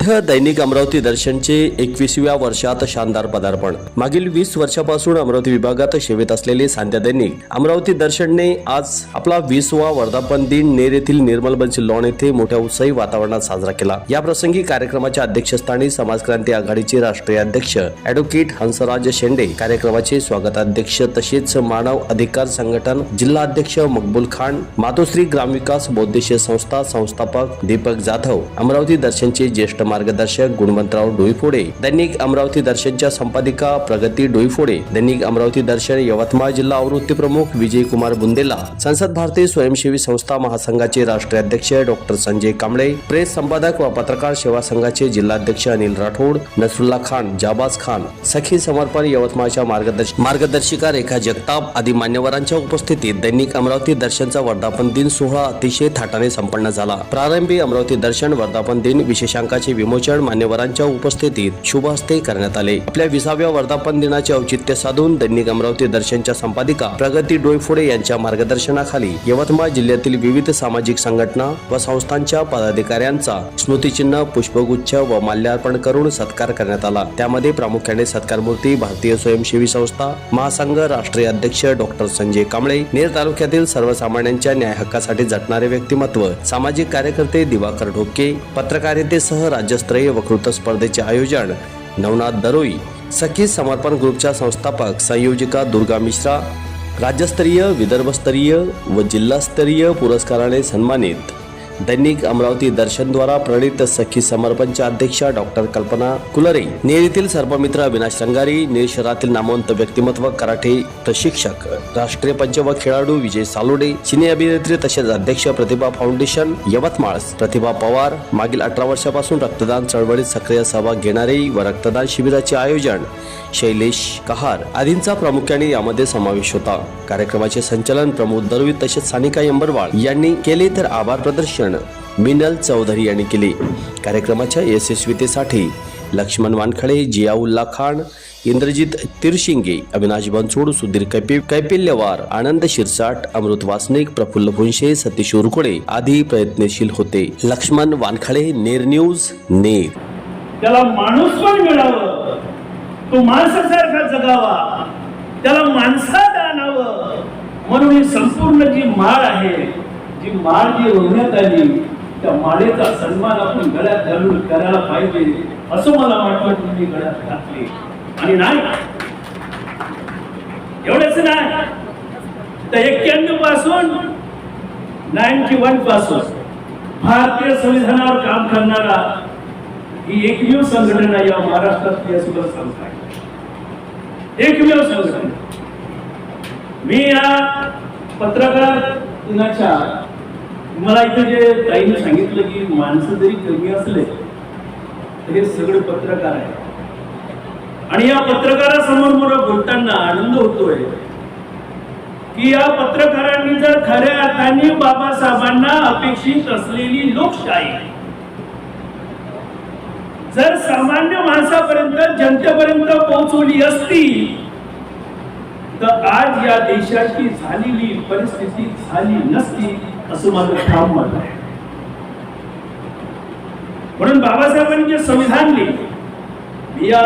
दैनिक अमरावती दर्शनचे 21व्या वर्षात शानदार पदार्पण। मागील 20 वर्षापासून अमरावती विभागात सेवेत असलेले सांध्या दैनिक अमरावती दर्शनने आज आपला 20वा वर्धापन दिन नेर येथील निर्मल बंसी लॉन येथे मोठ्या उत्साही वातावरणात साजरा केला। या प्रसंगी कार्यक्रमाच्या अध्यक्षस्थानी समाज क्रांती आघाडीचे राष्ट्रीय अध्यक्ष ॲडव्होकेट हंसराज शेंडे, कार्यक्रमाचे स्वागताध्यक्ष तसेच मानव अधिकार संघटन जिल्हा अध्यक्ष मकबूल खान, मातोश्री ग्रामविकास बौद्धिश संस्था संस्थापक दीपक जाधव, अमरावती दर्शनचे ज्येष्ठ मार्गदर्शक गुणवंतराव डोईफोडे, दैनिक अमरावती दर्शनच्या संपादिका प्रगती डोईफोडे, दैनिक अमरावती दर्शन यवतमाळ जिल्हा आवृत्ती प्रमुख विजय कुमार बुंदेला, संसद भारतीय स्वयंसेवी संस्था महासंघाचे राष्ट्रीय अध्यक्ष डॉक्टर संजय कांबळे, प्रेस संपादक व पत्रकार सेवा संघाचे जिल्हाध्यक्ष अनिल राठोड, नसरुल्ला खान, जाबाज खान, सखी समर्पण यवतमाळच्या मार्गदर्शिका रेखा जगताप आदी मान्यवरांच्या उपस्थितीत दैनिक अमरावती दर्शनचा वर्धापन दिन सोहळा अतिशय थाटाने संपन्न झाला। प्रारंभी अमरावती दर्शन वर्धापन दिन विशेषांकाचे विमोचन मान्यवरांच्या उपस्थितीत शुभ हस्ते करण्यात आले। आपल्या 20व्या वर्धापन दिनाचे औचित्य साधून दैनिक अमरावती दर्शनच्या संपादिका प्रगती डोईफोडे यांच्या मार्गदर्शनाखाली यवतमाळ जिल्ह्यातील विविध सामाजिक संघटना व संस्थांच्या पदाधिकाऱ्यांचा स्मृतिचिन्ह, पुष्पगुच्छ व माल्यार्पण करून सत्कार करण्यात आला। त्यामध्ये प्रामुख्याने सत्कारमूर्ती भारतीय स्वयंसेवी संस्था महासंघ राष्ट्रीय अध्यक्ष डॉक्टर संजय कांबळे, नेर तालुक्यातील सर्वसामान्यांच्या न्याय हक्कासाठी झटणारे व्यक्तिमत्व, सामाजिक कार्यकर्ते दिवाकर ढोके, पत्रकारितेसह राज्यस्तरीय वक्तृत्व स्पर्धेचे आयोजन नवनाथ दरोई, सखी समर्पण ग्रुपच्या संस्थापक संयोजिका दुर्गा मिश्रा, राज्यस्तरीय विदर्भस्तरीय व जिल्हास्तरीय पुरस्काराने सन्मानित दैनिक अमरावती दर्शन द्वारा प्रणित सखी समर्पणच्या अध्यक्षा डॉक्टर कल्पना कुलरे, नेर येथील सर्पमित्र अविनाश रंगारी, नेर शहरातील नामवंत व्यक्तिमत्व कराटे प्रशिक्षक, राष्ट्रीय पंच व खेळाडू विजय सालोडे, सिने अभिनेत्री तसेच अध्यक्ष प्रतिभा फाउंडेशन यवतमाळ प्रतिभा पवार, मागील 18 वर्षापासून रक्तदान चळवळीत सक्रिय सहभाग घेणारे व रक्तदान शिबिराचे आयोजन शैलेश कहार आदींचा प्रामुख्याने यामध्ये समावेश होता। कार्यक्रमाचे संचालन प्रमोद दरवी तसेच सानिका यंबरवाळ यांनी केले तर आभार प्रदर्शन मिनल चौधरी यांनी केले। कार्यक्रमाच्या यशस्वीतेसाठी लक्ष्मण वानखळे, जियाउल्ला खान, इंद्रजित तिरशिंगे, अविनाश बनसोड, सुधीर कैपिल्यवार, आनंद शिरसाट, अमृत वासनिक, प्रफुल्ल भुंशे, सतीश उरकुडे आदी प्रयत्नशील होते। लक्ष्मण वानखळे, नेर न्यूज, नेर। त्याला माणूस पण मिळावं, तो माणसासारखा जगावा, त्याला माणसात आणावं म्हणून ही संपूर्ण जी माळ आहे, जी माळ जी रोवण्यात आली, त्या माळेचा सन्मान आपण गळ्यात घालून करायला पाहिजे असं मला वाटलं। तुम्ही गळ्यात घातली आणि नाही एवढंच नाही तर 91 पासून 91 पासून भारतीय संविधानावर काम करणारा ही एकमेव संघटना या महाराष्ट्रात सुद्धा संस्था आहे, एकमेव संघटना। मी या पत्रकार दिनाच्या मला इथे जे ताईने सांगितलं की माणसं जरी कमी असले तरी सगळे पत्रकार आहेत आणि या पत्रकारासमोर मला बोलताना आनंद होतोय की या पत्रकारांनी जर खऱ्या अर्थाने बाबासाहेबांना अपेक्षित असलेली लोकशाही जर सामान्य माणसापर्यंत जनतेपर्यंत पोहोचवली असती तर आज या देशाची झालेली परिस्थिती झाली नसती असं माझं ठाम मत आहे। म्हणून बाबासाहेबांनी जे संविधान लिहिले, मी या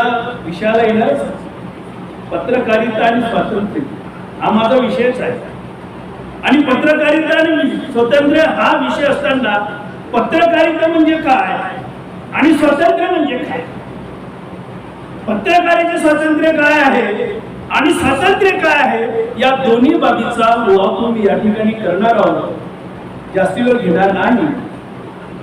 विषयाला येणार, पत्रकारिता आणि स्वातंत्र्य हा माझा विषयच आहे आणि पत्रकारिता आणि स्वातंत्र्य हा विषय असताना पत्रकारिता म्हणजे काय आणि स्वातंत्र्य म्हणजे काय, पत्रकारितेचे स्वातंत्र्य काय आहे आणि स्वातंत्र्य काय आहे, या दोन्ही बाबीचा उहापोह मी या ठिकाणी करणार आहोत। जास्ती वेळ घेणार नाही।